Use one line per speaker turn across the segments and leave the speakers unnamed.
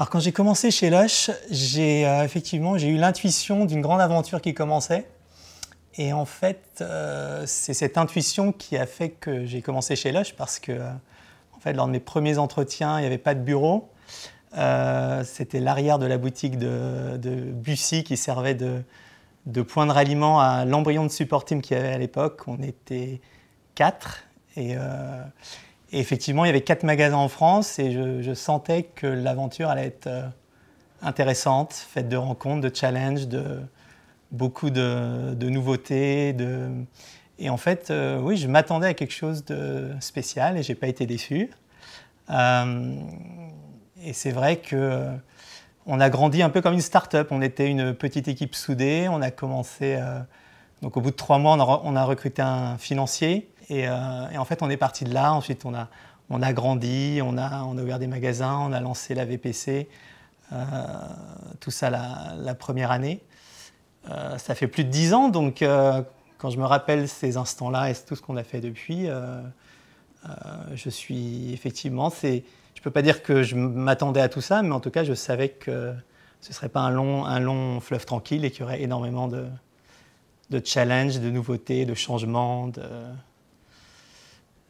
Alors quand j'ai commencé chez Lush, effectivement j'ai eu l'intuition d'une grande aventure qui commençait. Et en fait, c'est cette intuition qui a fait que j'ai commencé chez Lush parce que, en fait, lors de mes premiers entretiens, il n'y avait pas de bureau. C'était l'arrière de la boutique de Bussy qui servait de point de ralliement à l'embryon de support team qu'il y avait à l'époque. On était 4 et effectivement, il y avait 4 magasins en France et je sentais que l'aventure allait être intéressante, faite de rencontres, de challenges, beaucoup de nouveautés. Et en fait, oui, je m'attendais à quelque chose de spécial et je n'ai pas été déçu. Et c'est vrai qu'on a grandi un peu comme une start-up. On était une petite équipe soudée. On a commencé, donc au bout de 3 mois, on a recruté un financier. Et en fait, on est parti de là. Ensuite, on a grandi, on a ouvert des magasins, on a lancé la VPC. Tout ça la première année. Ça fait plus de 10 ans, donc quand je me rappelle ces instants-là et tout ce qu'on a fait depuis, je suis effectivement, je ne peux pas dire que je m'attendais à tout ça, mais en tout cas, je savais que ce ne serait pas un long fleuve tranquille et qu'il y aurait énormément de challenges, de nouveautés, de changements,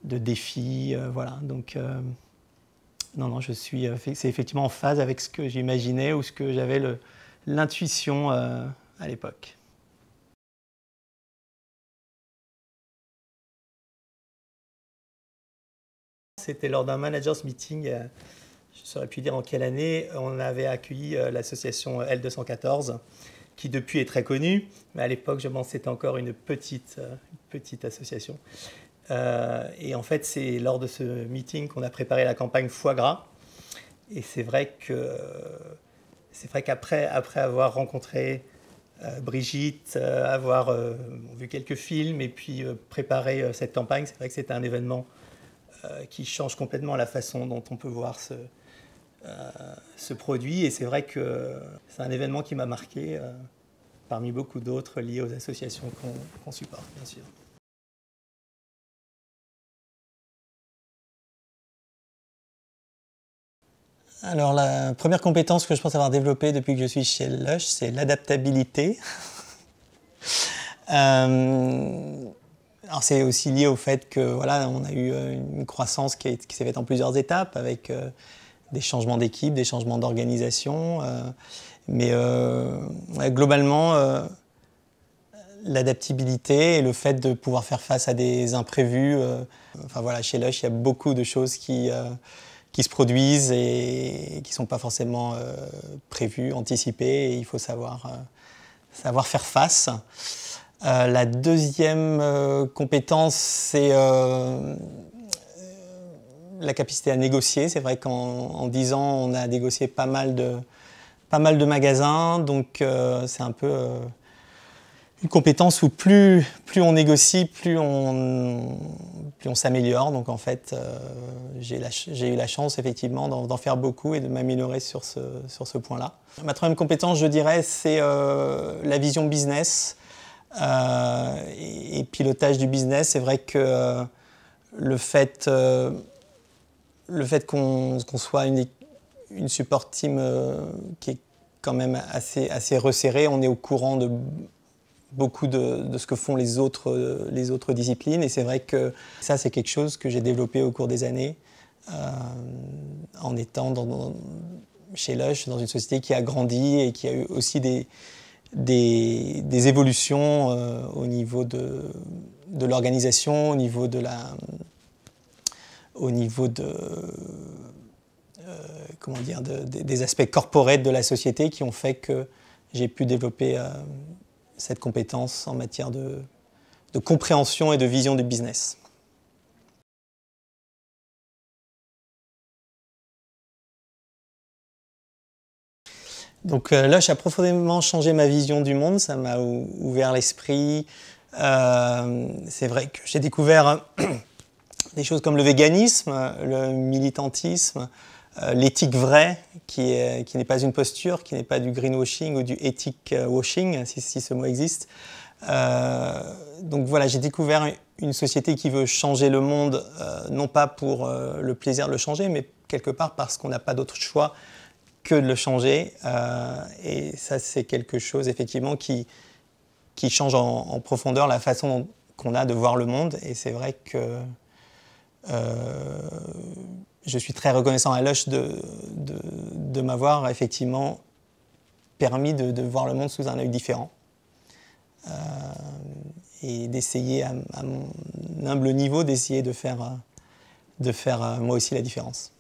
de défis. Voilà. Donc, non, c'est effectivement en phase avec ce que j'imaginais ou ce que j'avais l'intuition à l'époque. C'était lors d'un managers meeting, je ne saurais plus dire en quelle année, on avait accueilli l'association L214, qui depuis est très connue, mais à l'époque, je pense que c'était encore une petite association. Et en fait, c'est lors de ce meeting qu'on a préparé la campagne Foie Gras. Et c'est vrai qu'après avoir rencontré Brigitte, avoir vu quelques films et puis préparé cette campagne, c'est vrai que c'était un événement qui change complètement la façon dont on peut voir ce produit. Et c'est vrai que c'est un événement qui m'a marqué parmi beaucoup d'autres liés aux associations qu'on supporte, bien sûr. Alors la première compétence que je pense avoir développée depuis que je suis chez Lush, c'est l'adaptabilité. Alors c'est aussi lié au fait que voilà, on a eu une croissance qui s'est faite en plusieurs étapes avec des changements d'équipe, des changements d'organisation. Mais ouais, globalement, l'adaptabilité et le fait de pouvoir faire face à des imprévus. Enfin voilà, chez Lush, il y a beaucoup de choses qui se produisent et qui ne sont pas forcément prévues, anticipées. Et il faut savoir faire face. La deuxième compétence, c'est la capacité à négocier. C'est vrai qu'en 10 ans, on a négocié pas mal de magasins. Donc c'est un peu une compétence où plus on négocie, plus on s'améliore. Donc en fait, j'ai eu la chance effectivement d'en faire beaucoup et de m'améliorer sur ce point-là. Ma troisième compétence, je dirais, c'est la vision business et pilotage du business. C'est vrai que le fait qu'on soit une support team qui est quand même assez resserrée, on est au courant de beaucoup de ce que font les autres disciplines. Et c'est vrai que ça, c'est quelque chose que j'ai développé au cours des années en étant chez Lush, dans une société qui a grandi et qui a eu aussi des évolutions au niveau de l'organisation, au niveau des aspects corporate de la société qui ont fait que j'ai pu développer cette compétence en matière de compréhension et de vision du business. Donc Lush a profondément changé ma vision du monde, ça m'a ouvert l'esprit. C'est vrai que j'ai découvert des choses comme le véganisme, le militantisme, l'éthique vraie, qui n'est pas une posture, qui n'est pas du greenwashing ou du ethic washing, si ce mot existe. Donc voilà, j'ai découvert une société qui veut changer le monde, non pas pour le plaisir de le changer, mais quelque part parce qu'on n'a pas d'autre choix que de le changer. Et ça, c'est quelque chose effectivement qui change en profondeur la façon qu'on a de voir le monde. Et c'est vrai que je suis très reconnaissant à Lush de m'avoir effectivement permis de voir le monde sous un œil différent. Et d'essayer à mon humble niveau d'essayer de faire moi aussi la différence.